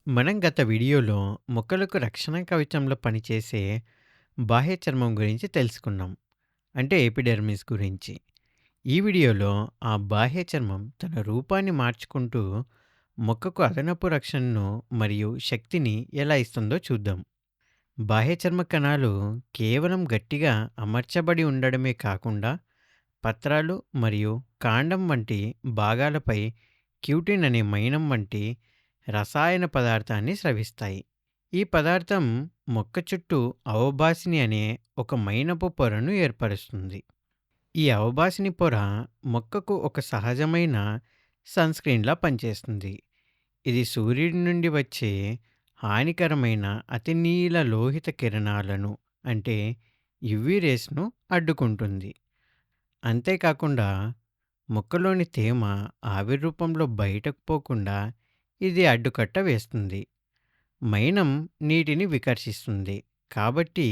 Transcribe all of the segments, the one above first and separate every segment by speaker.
Speaker 1: మనం గత వీడియోలో మొక్కలకు రక్షణ కవచంలో పనిచేసే బాహ్య చర్మం గురించి తెలుసుకున్నాం. అంటే ఎపిడెర్మిస్ గురించి. ఈ వీడియోలో ఆ బాహ్య చర్మం తన రూపాన్ని మార్చుకుంటూ మొక్కకు అదనపు రక్షణను మరియు శక్తిని ఎలా ఇస్తుందో చూద్దాం. బాహ్య చర్మ కణాలు కేవలం గట్టిగా అమర్చబడి ఉండడమే కాకుండా పత్రాలు మరియు కాండం వంటి భాగాలపై క్యూటిన్ అనే మైనం వంటి రసాయన పదార్థాన్ని స్రవిస్తాయి. ఈ పదార్థం మొక్క చుట్టూ అవబాసిని అనే ఒక మైనపు పొరను ఏర్పరుస్తుంది. ఈ అవబాసిని పొర మొక్కకు ఒక సహజమైన సన్‌స్క్రీన్‌లా పనిచేస్తుంది. ఇది సూర్యుడి నుండి వచ్చే హానికరమైన అతినీల లోహిత కిరణాలను అంటే యువి రేస్‌ను అడ్డుకుంటుంది. అంతేకాకుండా మొక్కలోని తేమ ఆవిరి రూపంలో బయటకు పోకుండా ఇది అడ్డుకట్ట వేస్తుంది. మైనం నీటిని వికర్షిస్తుంది. కాబట్టి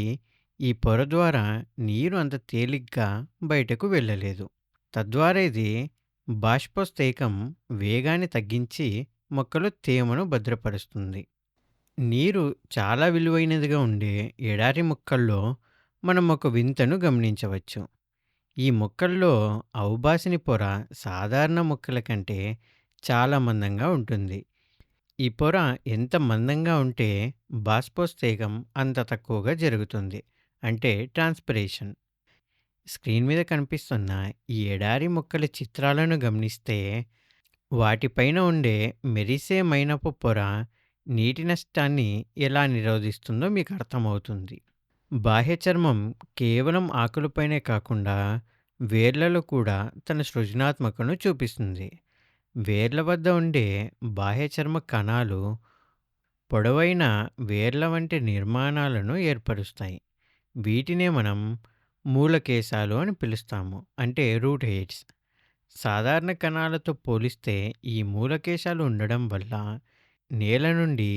Speaker 1: ఈ పొర ద్వారా నీరు అంత తేలిగ్గా బయటకు వెళ్ళలేదు. తద్వారా ఇది బాష్పోత్సేకం వేగాన్ని తగ్గించి మొక్కలో తేమను భద్రపరుస్తుంది. నీరు చాలా విలువైనదిగా ఉండే ఎడారి మొక్కల్లో మనం ఒక వింతను గమనించవచ్చు. ఈ మొక్కల్లో ఔబాసిని పొర సాధారణ మొక్కల కంటే చాలా మందంగా ఉంటుంది. ఈ పొర ఎంత మందంగా ఉంటే బాష్పోత్సేకం అంత తక్కువగా జరుగుతుంది. అంటే ట్రాన్స్పిరేషన్. స్క్రీన్ మీద కనిపిస్తున్న ఈ ఎడారి మొక్కల చిత్రాలను గమనిస్తే వాటిపైన ఉండే మెరిసే మైనపు పొర నీటి నష్టాన్ని ఎలా నిరోధిస్తుందో మీకు అర్థమవుతుంది. బాహ్య చర్మం కేవలం ఆకులపైనే కాకుండా వేర్లలో కూడా తన సృజనాత్మకను చూపిస్తుంది. వేర్ల వద్ద ఉండే బాహ్య చర్మ కణాలు పొడవైన వేర్ల వంటి నిర్మాణాలను ఏర్పరుస్తాయి. వీటినే మనం మూలకేశాలు అని పిలుస్తాము. అంటే రూట్ హెయిర్స్. సాధారణ కణాలతో పోలిస్తే ఈ మూలకేశాలు ఉండడం వల్ల నేల నుండి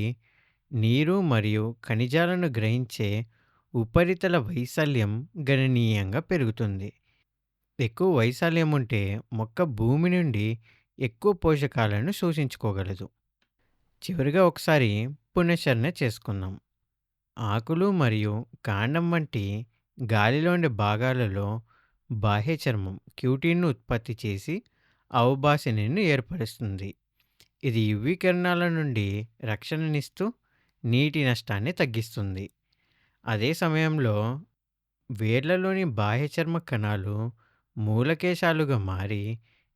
Speaker 1: నీరు మరియు ఖనిజాలను గ్రహించే ఉపరితల వైశాల్యం గణనీయంగా పెరుగుతుంది. ఎక్కువ వైశాల్యం ఉంటే మొక్క భూమి నుండి ఎక్కువ పోషకాలను శోషించుకోగలదు. చివరిగా ఒకసారి పునశ్చరణ చేసుకుందాం. ఆకులు మరియు కాండం వంటి గాలిలోని భాగాలలో బాహ్య చర్మం క్యూటిన్ను ఉత్పత్తి చేసి ఔబాసినిని ఏర్పరుస్తుంది. ఇది యువి కిరణాల నుండి రక్షణనిస్తూ నీటి నష్టాన్ని తగ్గిస్తుంది. అదే సమయంలో వేర్లలోని బాహ్య చర్మ కణాలు మూలకేశాలుగా మారి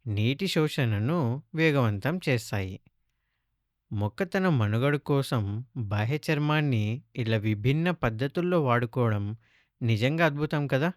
Speaker 1: నీటి శోషణను వేగవంతం చేస్తాయి. మొక్క తన మనుగడ కోసం బాహ్య చర్మాన్ని ఇలా విభిన్న పద్ధతుల్లో వాడుకోవడం నిజంగా అద్భుతం కదా!